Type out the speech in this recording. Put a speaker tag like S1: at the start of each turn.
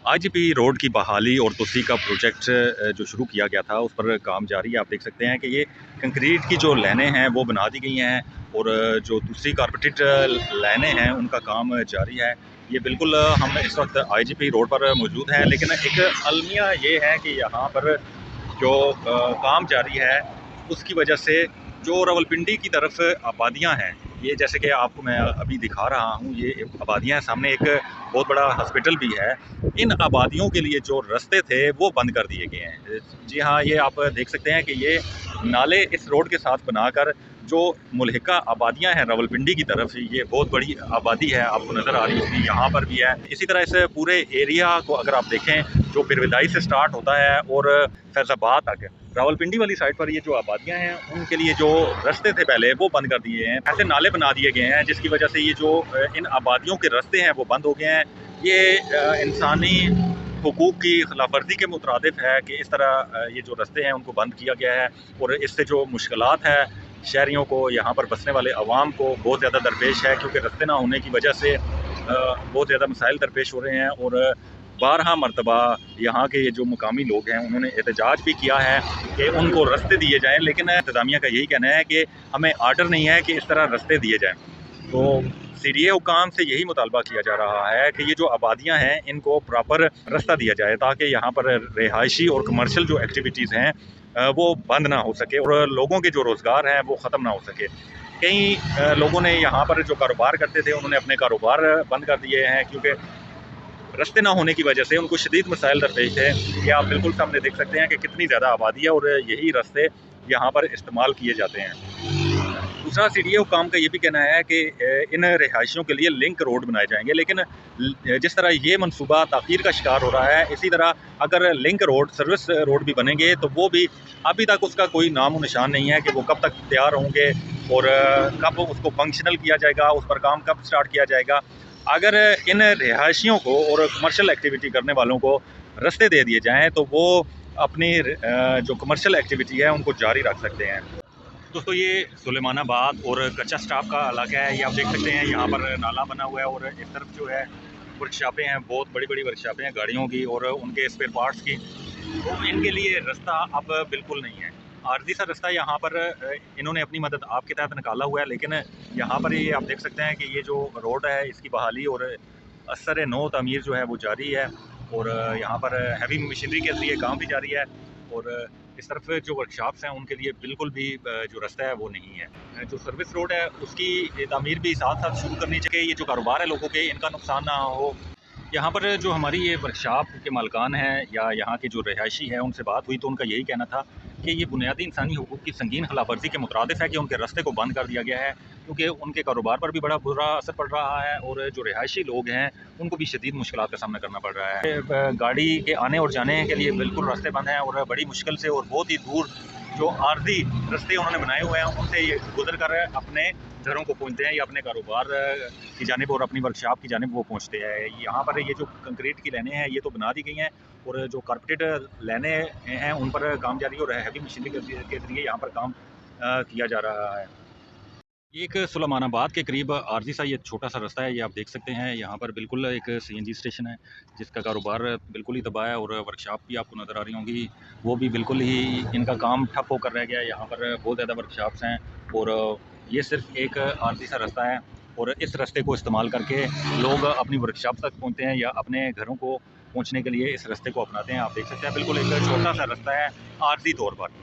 S1: IGP road की बहाली और तोसी का प्रोजेक्ट जो शुरू किया गया था उस पर काम जारी है। आप देख सकते हैं कि ये कंक्रीट की जो लाइनें हैं वो बना दी गई हैं और जो दूसरी कारपेटेड लाइनें हैं उनका काम जारी है। ये बिल्कुल हम इस वक्त आईजीपी रोड पर मौजूद हैं, लेकिन एक अलमिया ये है कि यहाँ पर जो काम जारी है उसकी वजह से जो रावलपिंडी की तरफ आबादियाँ हैं, ये जैसे कि आपको मैं अभी दिखा रहा हूँ, ये आबादियाँ हैं, सामने एक बहुत बड़ा हॉस्पिटल भी है। इन आबादियों के लिए जो रास्ते थे वो बंद कर दिए गए हैं। जी हाँ, ये आप देख सकते हैं कि ये नाले इस रोड के साथ बनाकर जो मुल्हिका आबादियां हैं रावलपिंडी की तरफ, ये बहुत बड़ी आबादी है, आपको नज़र आ रही होगी, यहाँ पर भी है। इसी तरह इस पूरे एरिया को अगर आप देखें, जो पिरविदाई से स्टार्ट होता है और फैज़ाबाद तक, रावलपिंडी वाली साइड पर ये जो आबादियां हैं उनके लिए जो रास्ते थे पहले वो बंद कर दिए हैं। ऐसे नाले बना दिए गए हैं जिसकी वजह से ये जो इन आबादियों के रास्ते हैं वो बंद हो गए हैं। ये इंसानी हुकूक की खिलाफवर्जी के मुतरादिफ है कि इस तरह ये जो रास्ते हैं उनको बंद किया गया है और इससे जो मुश्किलात है शहरियों को, यहाँ पर बसने वाले अवाम को बहुत ज़्यादा दरपेश है, क्योंकि रास्ते ना होने की वजह से बहुत ज़्यादा मसाइल दरपेश हो रहे हैं। और 12 मरतबा यहाँ के जो मुकामी लोग हैं उन्होंने एहतजाज भी किया है कि उनको रास्ते दिए जाएँ, लेकिन इंतज़ामिया का यही कहना है कि हमें आर्डर नहीं है कि इस तरह रास्ते दिए जाएँ। तो सीडीए हुकाम से यही मुतालबा किया जा रहा है कि ये जो आबादियाँ हैं इनको प्रॉपर रास्ता दिया जाए, ताकि यहाँ पर रिहायशी और कमर्शियल जो एक्टिविटीज़ हैं वो बंद ना हो सके और लोगों के जो रोज़गार हैं वो ख़त्म ना हो सके। कई लोगों ने यहाँ पर जो कारोबार करते थे उन्होंने अपने कारोबार बंद कर दिए हैं, क्योंकि रास्ते ना होने की वजह से उनको शदीद मसाइल दरपेश है। कि आप बिल्कुल सामने देख सकते हैं कि कितनी ज़्यादा आबादी है और यही रास्ते यहाँ पर इस्तेमाल किए जाते हैं। दूसरा सीडीए हुकाम का ये भी कहना है कि इन रिहायशियों के लिए लिंक रोड बनाए जाएंगे, लेकिन जिस तरह ये मनसूबा ताख़ीर का शिकार हो रहा है, इसी तरह अगर लिंक रोड, सर्विस रोड भी बनेंगे तो वो भी अभी तक उसका कोई नामो निशान नहीं है कि वो कब तक तैयार होंगे और कब उसको फंक्शनल किया जाएगा, उस पर काम कब स्टार्ट किया जाएगा। अगर इन रिहायशियों को और कमर्शियल एक्टिविटी करने वालों को रास्ते दे दिए जाएँ तो वो अपनी जो कमर्शियल एक्टिविटी है उनको जारी रख सकते हैं। दोस्तों, ये सुलेमानाबाद और कच्चा स्टाफ का इलाका है। ये आप देख सकते हैं, यहाँ पर नाला बना हुआ है और इस तरफ जो है वर्कशॉपें हैं, बहुत बड़ी बड़ी वर्कशॉपें हैं गाड़ियों की और उनके स्पेयर पार्ट्स की। तो इनके लिए रास्ता अब बिल्कुल नहीं है, आर्जी सा रास्ता यहाँ पर इन्होंने अपनी मदद आपके तहत निकाला हुआ है। लेकिन यहाँ पर ये आप देख सकते हैं कि ये जो रोड है इसकी बहाली और असर नो तमीर जो है वो जारी है और यहाँ पर हैवी मशीनरी के ज़रिए काम भी जारी है। और इस तरफ जो वर्कशॉप्स हैं उनके लिए बिल्कुल भी जो रास्ता है वो नहीं है। जो सर्विस रोड है उसकी तामीर भी साथ साथ शुरू करनी चाहिए। ये जो कारोबार है लोगों के, इनका नुकसान ना हो। यहाँ पर जो हमारी ये वर्कशॉप के मालकान हैं या यहाँ के जो रिहायशी हैं उनसे बात हुई तो उनका यही कहना था कि ये बुनियादी इंसानी हुकूक की संगीन खिलाफवर्जी के मुतरादिफ है कि उनके रास्ते को बंद कर दिया गया है, क्योंकि उनके कारोबार पर भी बड़ा बुरा असर पड़ रहा है और जो रिहायशी लोग हैं उनको भी शदीद मुश्किलात का सामना करना पड़ रहा है। गाड़ी के आने और जाने के लिए बिल्कुल रास्ते बंद हैं और बड़ी मुश्किल से और बहुत ही दूर जो आर्जी रास्ते उन्होंने बनाए हुए हैं उनसे ये गुजर कर अपने घरों को पहुँचते हैं या अपने कारोबार की जानिब और अपनी वर्कशॉप की जानिब वो पहुँचते हैं। यहाँ पर ये जो कंक्रीट की लाइनें हैं ये तो बना दी गई हैं और जो कारपेटेड लाइनें हैं उन पर काम जारी है और हैवी मशीनरी के जरिए यहाँ पर काम किया जा रहा है। ये एक सुलेमानाबाद के करीब आर्जी सा ये छोटा सा रास्ता है, ये आप देख सकते हैं। यहाँ पर बिल्कुल एक सीएनजी स्टेशन है जिसका कारोबार बिल्कुल ही तबाह है और वर्कशॉप भी आपको नज़र आ रही होंगी, वो भी बिल्कुल ही इनका काम ठप होकर रह गया है। यहाँ पर बहुत ज़्यादा वर्कशॉप्स हैं और ये सिर्फ एक आर्जी सा रास्ता है और इस रास्ते को इस्तेमाल करके लोग अपनी वर्कशॉप तक पहुँचते हैं या अपने घरों को पहुँचने के लिए इस रास्ते को अपनाते हैं। आप देख सकते हैं बिल्कुल एक छोटा सा रास्ता है आर्जी तौर पर।